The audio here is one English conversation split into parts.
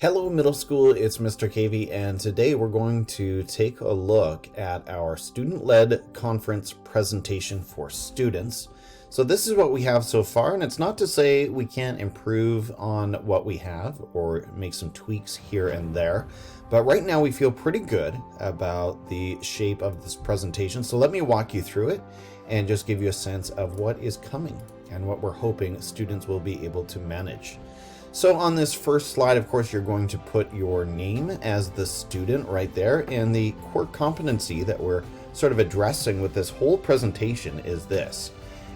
Hello middle school, it's Mr. Cavey, and today we're going to take a look at our student-led conference presentation for students. So this is what we have so far, and it's not to say we can't improve on what we have or make some tweaks here and there, but right now we feel pretty good about the shape of this presentation. So let me walk you through it and just give you a sense of what is coming and what we're hoping students will be able to manage. So on this first slide, of course, you're going to put your name as the student right there, and the core competency that we're sort of addressing with this whole presentation is this.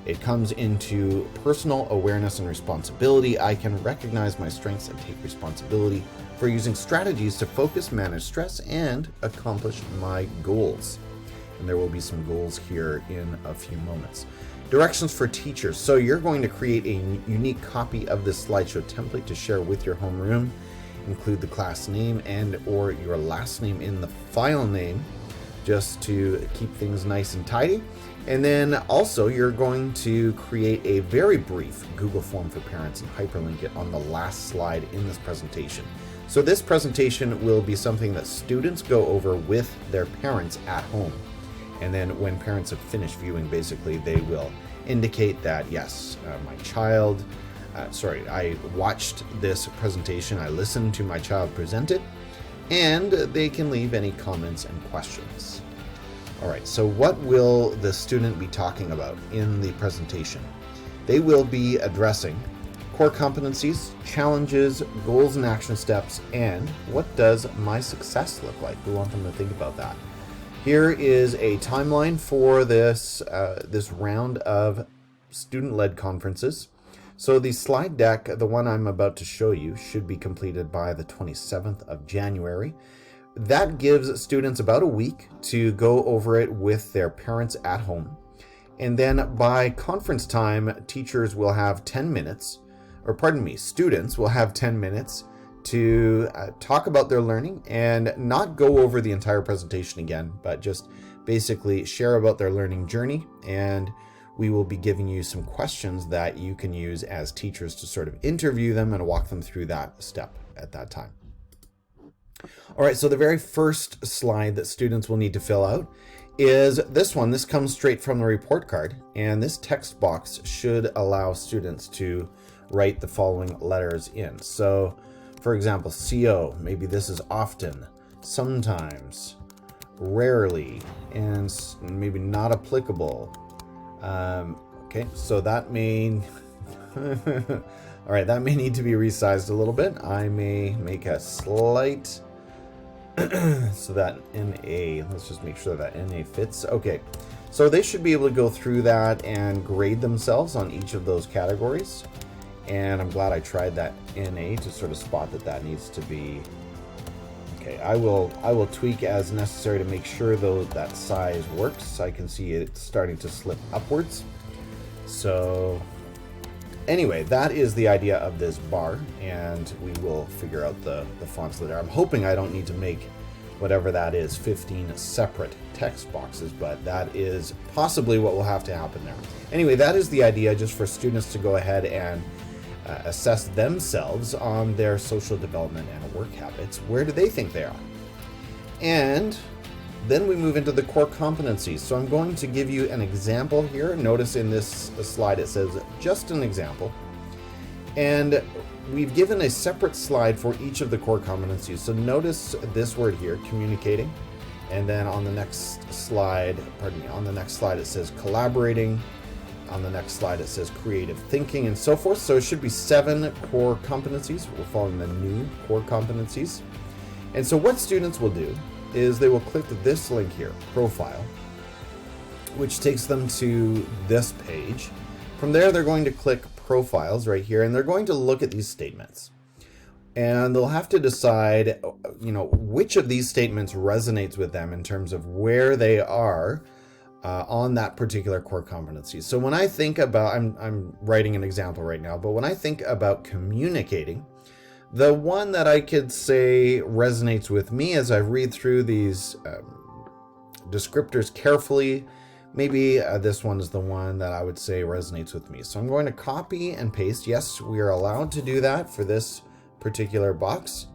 It comes into personal awareness and responsibility. I can recognize my strengths and take responsibility for using strategies to focus, manage stress, and accomplish my goals. And there will be some goals here in a few moments. Directions for teachers. So you're going to create a unique copy of this slideshow template to share with your homeroom. Include the class name and or your last name in the file name just to keep things nice and tidy. And then also you're going to create a very brief Google form for parents and hyperlink it on the last slide in this presentation. So this presentation will be something that students go over with their parents at home. And then when parents have finished viewing, basically they will indicate that, yes, I watched this presentation, I listened to my child present it, and they can leave any comments and questions. All right, so what will the student be talking about in the presentation? They will be addressing core competencies, challenges, goals and action steps, and what does my success look like? We want them to think about that. Here is a timeline for this round of student-led conferences. So the slide deck, the one I'm about to show you, should be completed by the 27th of January. That gives students about a week to go over it with their parents at home. And then by conference time, students will have 10 minutes to talk about their learning and not go over the entire presentation again, but just basically share about their learning journey. And we will be giving you some questions that you can use as teachers to sort of interview them and walk them through that step at that time. All right, so the very first slide that students will need to fill out is this one. This comes straight from the report card, and this text box should allow students to write the following letters in. So for example, CO, maybe this is often, sometimes, rarely, and maybe not applicable. Okay, so that may, all right, that may need to be resized a little bit. I may make a slight, so that NA, let's just make sure that NA fits. Okay, so they should be able to go through that and grade themselves on each of those categories. And I'm glad I tried that NA to sort of spot that needs to be okay. I will tweak as necessary to make sure though that size works. I can see it starting to slip upwards. So anyway, that is the idea of this bar, and we will figure out the fonts that are. I'm hoping I don't need to make whatever that is 15 separate text boxes, but that is possibly what will have to happen there. Anyway, that is the idea, just for students to go ahead and assess themselves on their social development and work habits. Where do they think they are? And then we move into the core competencies. So I'm going to give you an example here. Notice in this slide it says just an example. And we've given a separate slide for each of the core competencies. So notice this word here, communicating. And then on the next slide, it says collaborating. On the next slide, it says creative thinking and so forth. So it should be 7 core competencies. We're following the new core competencies. And so what students will do is they will click this link here, profile, which takes them to this page. From there, they're going to click profiles right here, and they're going to look at these statements. And they'll have to decide, which of these statements resonates with them in terms of where they are on that particular core competency. So when I think about, I'm writing an example right now, but when I think about communicating, the one that I could say resonates with me as I read through these descriptors carefully, maybe this one is the one that I would say resonates with me. So I'm going to copy and paste. Yes, we are allowed to do that for this particular box.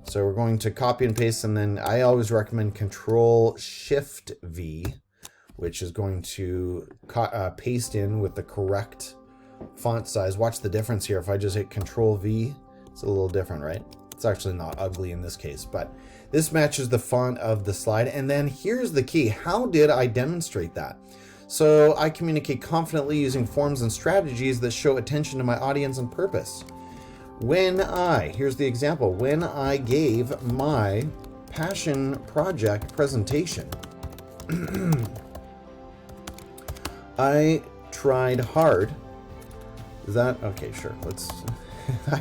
So we're going to copy and paste, and then I always recommend Control-Shift-V, which is going to paste in with the correct font size. Watch the difference here. If I just hit Control-V, it's a little different, right? It's actually not ugly in this case, but this matches the font of the slide. And then here's the key. How did I demonstrate that? So I communicate confidently using forms and strategies that show attention to my audience and purpose. Here's the example, when I gave my passion project presentation, I tried hard. I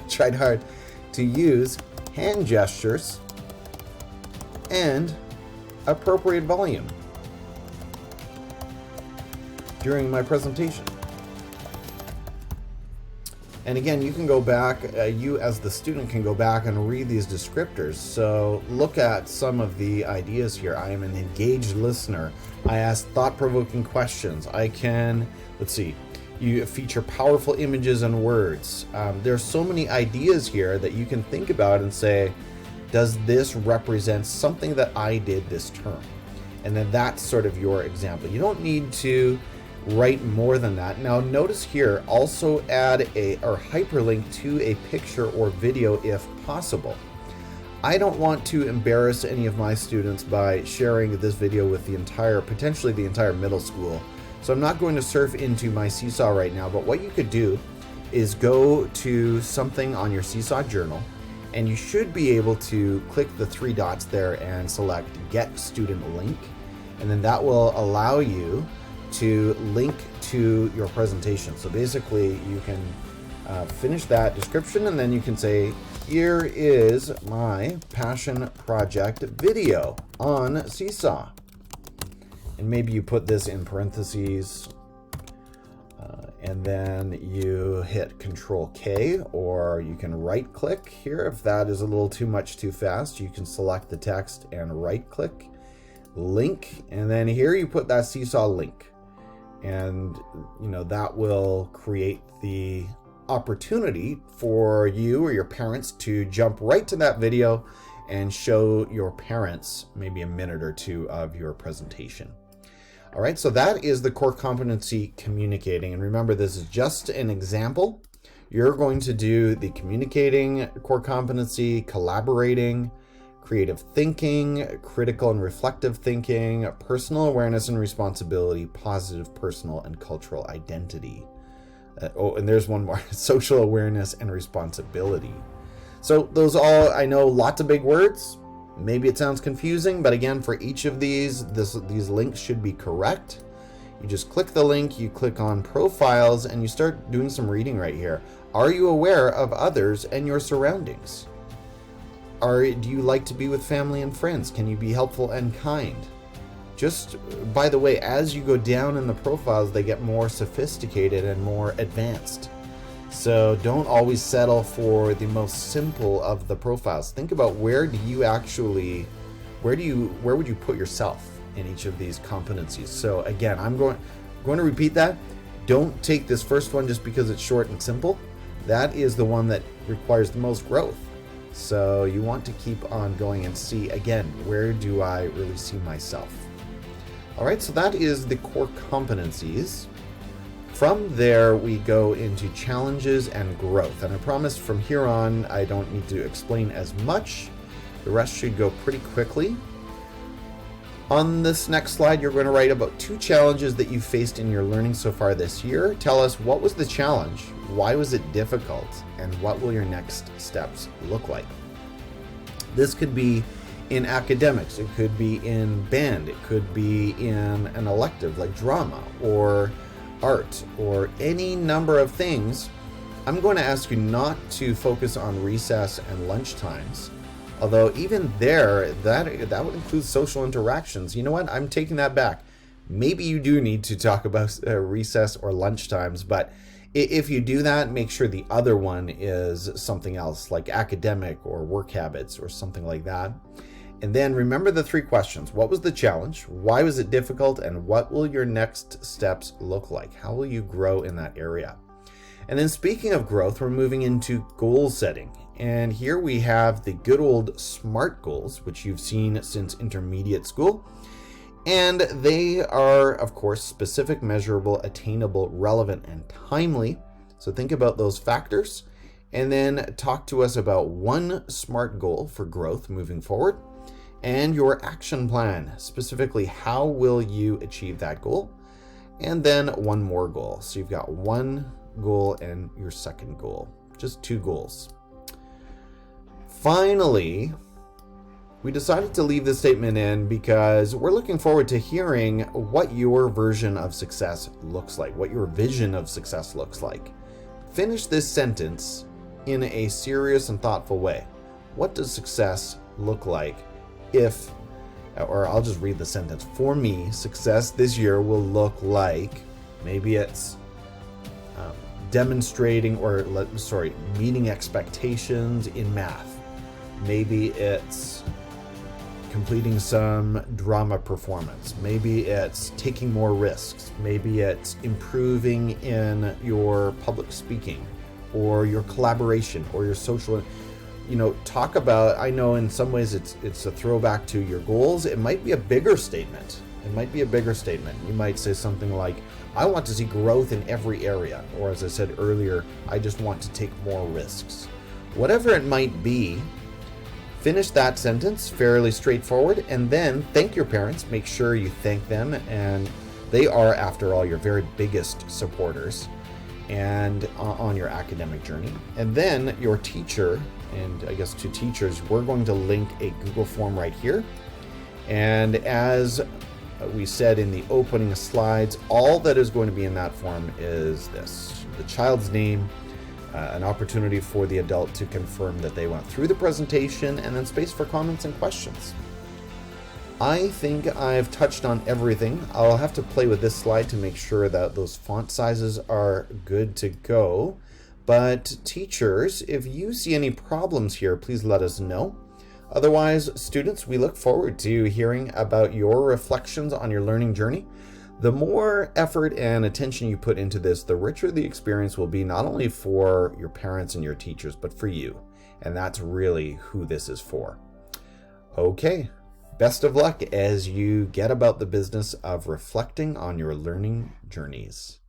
tried hard to use hand gestures and appropriate volume during my presentation. And again, you can go back, you as the student can go back and read these descriptors. So look at some of the ideas here. I am an engaged listener. I ask thought-provoking questions. I can, you feature powerful images and words. There's so many ideas here that you can think about and say, does this represent something that I did this term? And then that's sort of your example. You don't need to write more than that. Now notice here, also add or hyperlink to a picture or video if possible. I don't want to embarrass any of my students by sharing this video with potentially the entire middle school. So I'm not going to surf into my Seesaw right now, but what you could do is go to something on your Seesaw journal, and you should be able to click the 3 dots there and select Get Student Link, and then that will allow you to link to your presentation. So basically you can finish that description, and then you can say, here is my passion project video on Seesaw. And maybe you put this in parentheses, and then you hit Control-K, or you can right click here. If that is a little too fast, you can select the text and right click, link, and then here you put that Seesaw link. And that will create the opportunity for you or your parents to jump right to that video and show your parents maybe a minute or 2 of your presentation. All right, so that is the core competency, communicating. And remember, this is just an example. You're going to do the communicating core competency, collaborating, creative thinking, critical and reflective thinking, personal awareness and responsibility, positive personal and cultural identity. And there's one more, social awareness and responsibility. So those all, I know, lots of big words. Maybe it sounds confusing, but again, for each of these links should be correct. You just click the link, you click on profiles, and you start doing some reading right here. Are you aware of others and your surroundings? Do you like to be with family and friends? Can you be helpful and kind? Just, by the way, as you go down in the profiles, they get more sophisticated and more advanced. So don't always settle for the most simple of the profiles. Think about where would you put yourself in each of these competencies. So again, I'm going to repeat that. Don't take this first one just because it's short and simple. That is the one that requires the most growth. So you want to keep on going and see, again, where do I really see myself? All right, so that is the core competencies. From there, we go into challenges and growth. And I promise from here on, I don't need to explain as much. The rest should go pretty quickly. On this next slide, you're going to write about 2 challenges that you faced in your learning so far this year. Tell us, what was the challenge? Why was it difficult? And what will your next steps look like? This could be in academics, it could be in band, it could be in an elective like drama or art or any number of things. I'm going to ask you not to focus on recess and lunch times. Although even there, that would include social interactions. You know what? I'm taking that back. Maybe you do need to talk about recess or lunch times, but if you do that, make sure the other one is something else, like academic or work habits or something like that. And then remember the 3 questions. What was the challenge? Why was it difficult? And what will your next steps look like? How will you grow in that area? And then speaking of growth, we're moving into goal setting. And here we have the good old SMART goals, which you've seen since intermediate school. And they are, of course, specific, measurable, attainable, relevant, and timely. So think about those factors and then talk to us about one SMART goal for growth moving forward and your action plan. Specifically, how will you achieve that goal? And then one more goal. So you've got one goal and your second goal, just 2 goals. Finally, we decided to leave this statement in because we're looking forward to hearing what your version of success looks like, what your vision of success looks like. Finish this sentence in a serious and thoughtful way. What does success look like if, or I'll just read the sentence. For me, success this year will look like, maybe it's meeting expectations in math. Maybe it's completing some drama performance. Maybe it's taking more risks. Maybe it's improving in your public speaking or your collaboration or your social, talk about, I know in some ways it's a throwback to your goals. It might be a bigger statement. You might say something like, I want to see growth in every area. Or as I said earlier, I just want to take more risks. Whatever it might be, finish that sentence fairly straightforward, and then thank your parents. Make sure you thank them, and they are, after all, your very biggest supporters and on your academic journey. And then your teacher, and I guess to teachers, we're going to link a Google form right here. And as we said in the opening slides, all that is going to be in that form is this: the child's name, an opportunity for the adult to confirm that they went through the presentation, and then space for comments and questions. I think I've touched on everything. I'll have to play with this slide to make sure that those font sizes are good to go. But teachers, if you see any problems here, please let us know. Otherwise, students, we look forward to hearing about your reflections on your learning journey. The more effort and attention you put into this, the richer the experience will be, not only for your parents and your teachers, but for you. And that's really who this is for. Okay, best of luck as you get about the business of reflecting on your learning journeys.